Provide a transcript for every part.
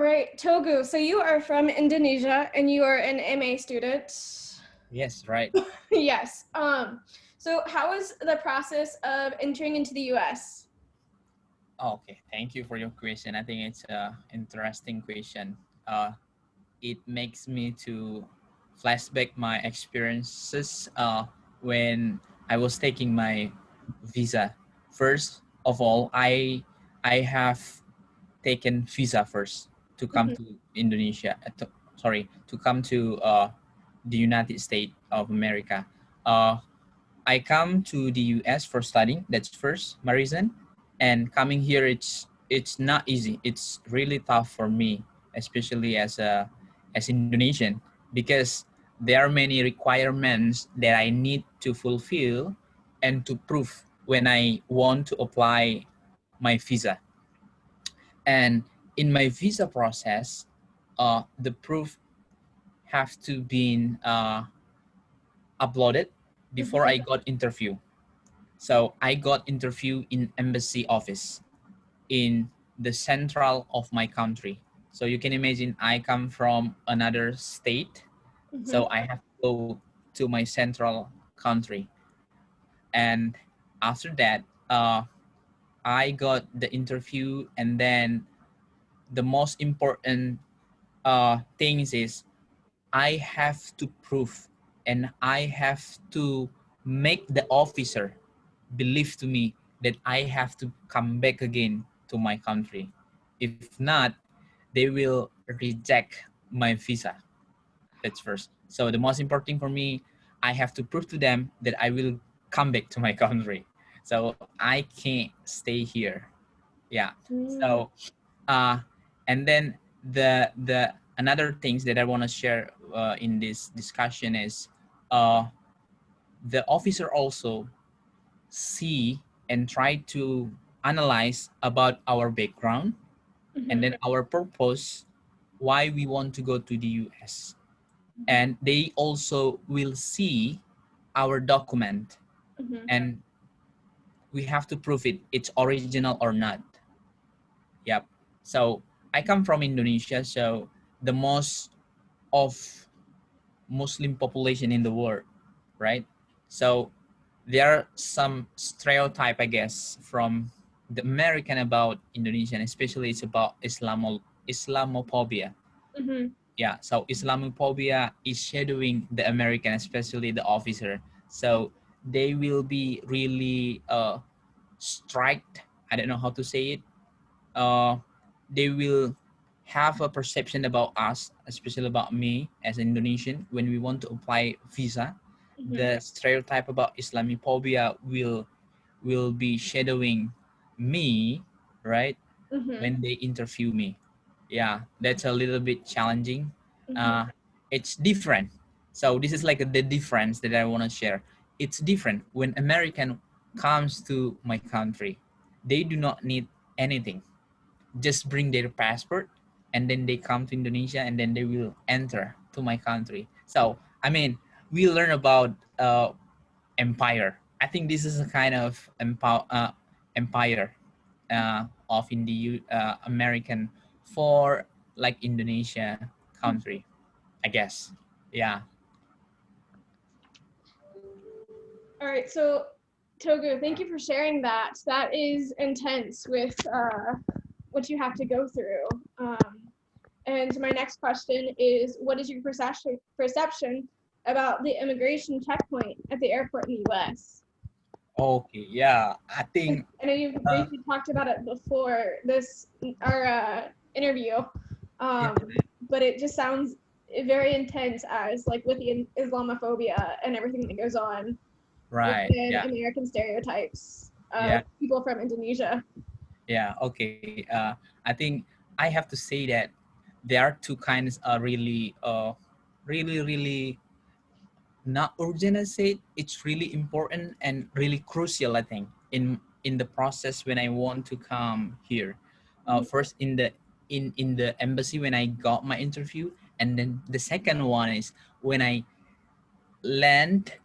right, Togu, so you are from Indonesia and you are an MA student. Yes, right. Yes. So how is the process of entering into the US? Okay, thank you for your question. I think it's a interesting question. It makes me to flashback my experiences when I was taking my visa. First of all, I have taken visa first to come Mhm. to Indonesia. To come to the United States of America. Uh, I come to the US for studying. That's first my reason. And coming here, it's not easy. It's really tough for me, especially as Indonesian, because there are many requirements that I need to fulfill and to prove when I want to apply my visa. And in my visa process, the proof have to be uploaded before Mhm. I got interview. So I got interview in embassy office in the central of my country. So you can imagine I come from another state, Mhm. so I have to go to my central country. And after that, I got the interview, and then the most important things is I have to prove and I have to make the officer believe to me that I have to come back again to my country. If not, they will reject my visa. That's first. So the most important for me, I have to prove to them that I will come back to my country. So I can't stay here. Yeah. Mm. So and then the another things that I want to share in this discussion is uh, the officer also see and try to analyze about our background and Mhm. then our purpose why we want to go to the US, and they also will see our document, Mhm. and we have to prove it's original or not. Yep. So I come from Indonesia, so the most of Muslim population in the world, right? So there are some stereotype, I guess, from the American about Indonesian, especially it's about Islamophobia. Mhm. Yeah, so Islamophobia is shadowing the American, especially the officer. So they will be really strict. I don't know how to say it. uh, they will have a perception about us, especially about me as an Indonesian, when we want to apply visa. Mhm. The stereotype about Islamophobia will be shadowing me, right? Mhm. When they interview me. Yeah, that's a little bit challenging. Mhm. Uh, it's different. So this is like the difference that I want to share. It's different when American comes to my country. They do not need anything, just bring their passport, and then they come to Indonesia, and then they will enter to my country. So I mean, we learn about empire. I think this is a kind of empire of in the American for like Indonesia country, I guess. Yeah. All right, so Togu, thank you for sharing that. That is intense with what you have to go through. And my next question is, what is your perception about the immigration checkpoint at the airport in the U.S.? Okay. Yeah. I think. I know you've Uh, briefly talked about it before this our interview, yeah. um, but it just sounds very intense as like with the Islamophobia and everything that goes on Right. within Yeah. American stereotypes of Yeah. people from Indonesia. Yeah. Okay. I think I have to say that there are two kinds of really not urgent. I say it's really important and really crucial. I think in the process when I want to come here, Mhm. first in the embassy when I got my interview, and then the second one is when I land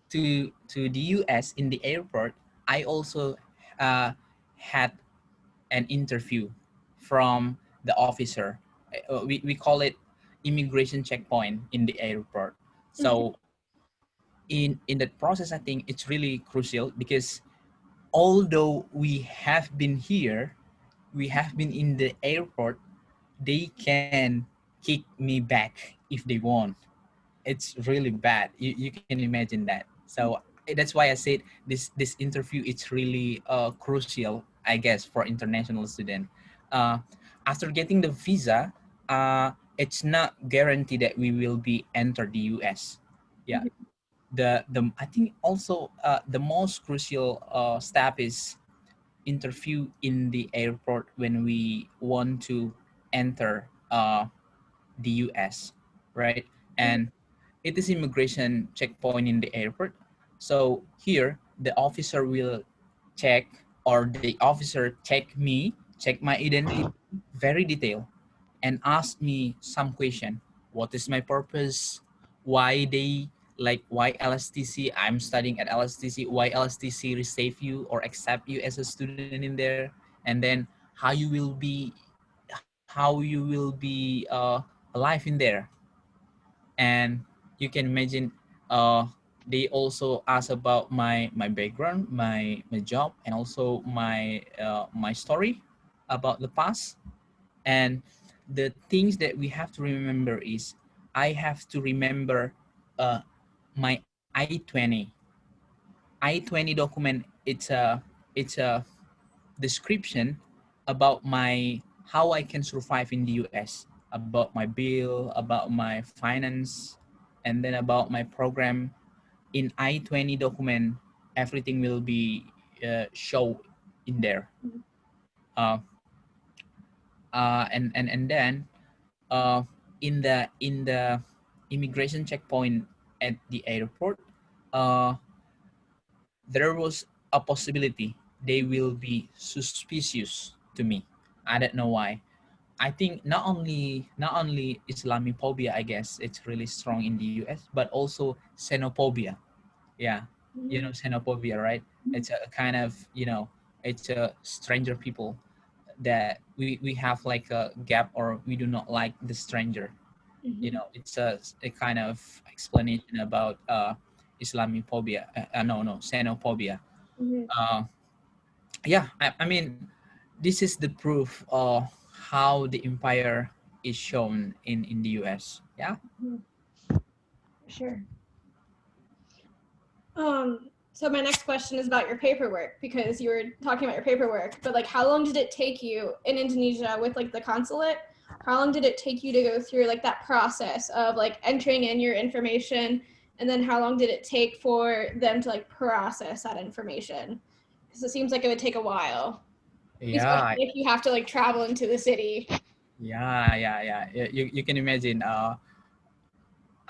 to the US in the airport. I also had an interview from the officer we call it immigration checkpoint in the airport. So in that process, I think it's really crucial because although we have been here, we have been in the airport, they can kick me back if they want. It's really bad. You can imagine that. So that's why I said this interview it's really crucial, I guess, for international student. uh, After getting the visa, it's not guaranteed that we will be enter the US. Yeah, the I think also the most crucial step is interview in the airport when we want to enter the US, right? And it is immigration checkpoint in the airport. So here, the officer will check, or the officer check my identity very detailed, and ask me some question. What is my purpose? Why they why LSTC? I'm studying at LSTC. Why LSTC receive you or accept you as a student in there? And then how you will be alive in there. And you can imagine they also ask about my background, my job, and also my story about the past. And the things that we have to remember is I have to remember uh, my I-20 I-20 document. It's a description about my how I can survive in the US, about my bill, about my finance, and then about my program. In I-20 document, everything will be show in there. Uh, and then in the immigration checkpoint at the airport, uh, there was a possibility they will be suspicious to me. I don't know why. I think not only Islamophobia, I guess it's really strong in the US, but also xenophobia. Yeah, you know xenophobia, right? It's a kind of it's a stranger people that we have like a gap, or we do not like the stranger. It's a kind of explanation about Islamophobia. No, xenophobia. Uh, yeah, I mean, this is the proof of how the empire is shown in the US. Yeah. Sure. So my next question is about your paperwork, because you were talking about your paperwork, but like how long did it take you in Indonesia with like the consulate? How long did it take you to go through like that process of like entering in your information, and then how long did it take for them to like process that information? Because it seems like it would take a while, Yeah, especially if you have to like travel into the city. yeah. You can imagine. I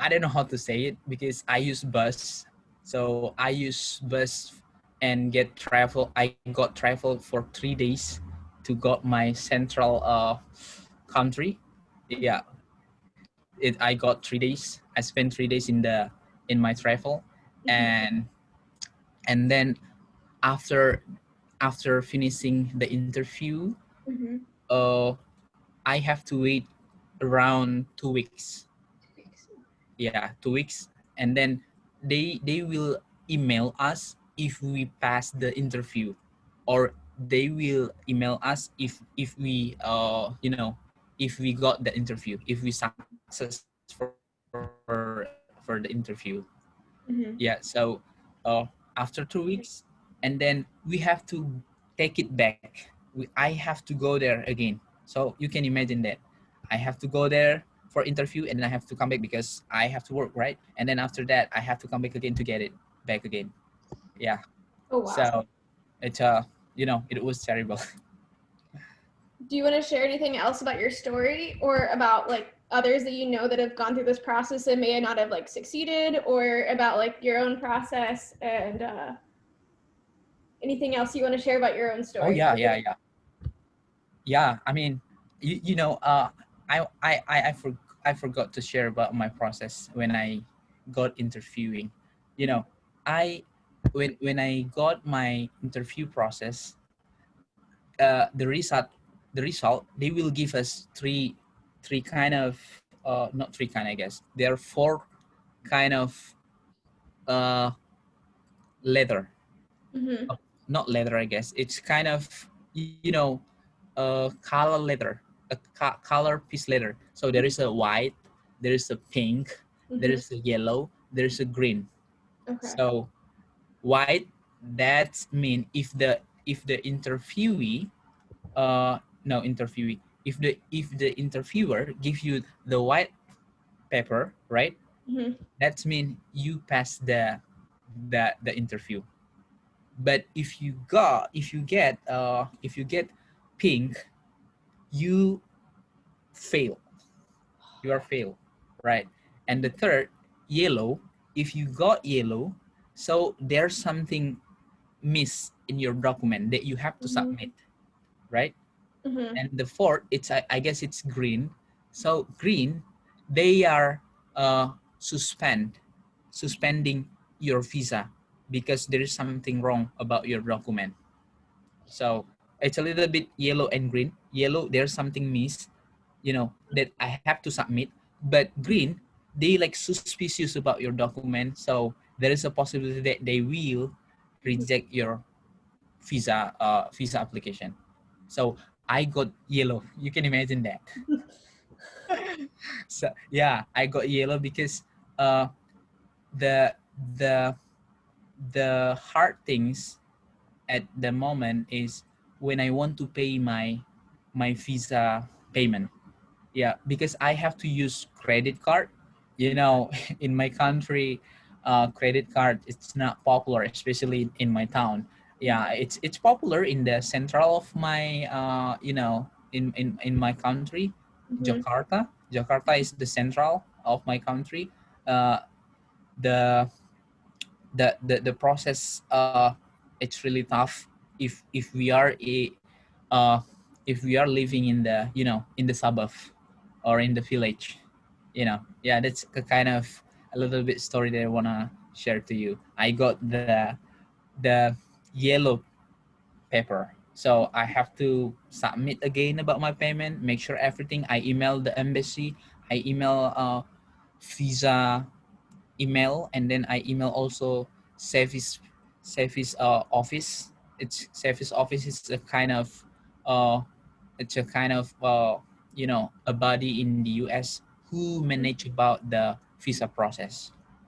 don't know how to say it because I use bus. So I use bus and get travel. I got travel for 3 days to got my central country. Yeah, I got 3 days. I spent 3 days in my travel, and then after finishing the interview, uh, I have to wait around 2 weeks. Yeah, 2 weeks. And then they will email us if we pass the interview, or they will email us if we if we got the interview, if we success for the interview. Yeah, so after 2 weeks, and then we have to take it back. I have to go there again. So you can imagine that I have to go there for interview, and then I have to come back because I have to work, right? And then after that, I have to come back again to get it back again. Yeah. Oh wow. So it's it was terrible. Do you want to share anything else about your story, or about like others that you know that have gone through this process and may not have like succeeded, or about like your own process, and anything else you want to share about your own Oh story? yeah. I mean, I forgot to share about my process when I got interviewing. You know, I when I got my interview process, the result they will give us three kind of not three kind, I guess. There are four kind of uh, leather. Mm-hmm. Not leather, I guess. It's kind of, you know, color leather, a color piece leather. So there is a white, there is a pink, there Mm-hmm. is a yellow, there is a green. Okay. So white, that mean if the interviewee, no interviewee, if the interviewer gives you the white paper, right? Mm-hmm. That's mean you pass the interview. But if you get pink, you fail. You are fail, right? And the third, yellow, if you got yellow, so there's something miss in your document that you have to Mm-hmm. submit, right? Mm-hmm. And the fourth, it's I guess it's green. So green, they are suspending your visa because there is something wrong about your document. So it's a little bit yellow and green. Yellow, there's something miss, you know, that I have to submit. But green, they like suspicious about your document. So there is a possibility that they will reject your visa application. So I got yellow. You can imagine that. So yeah, I got yellow because uh the the the hard things at the moment is when I want to pay my visa payment. Yeah, because I have to use credit card. You know, in my country, credit card it's not popular, especially in my town. Yeah, it's popular in the central of my you know, in my country, Mm-hmm. Jakarta. Jakarta is the central of my country. Uh, the the process it's really tough if we are uh if we are living in the, you know, in the suburb or in the village, you know. Yeah, that's a kind of a little bit story that I want to share to you. I got the yellow paper, so I have to submit again about my payment, make sure everything. I email the embassy, I email visa email, and then I email also service office. It's service office is a kind of uh it's a kind of you know, a body in the US who manage about the visa process.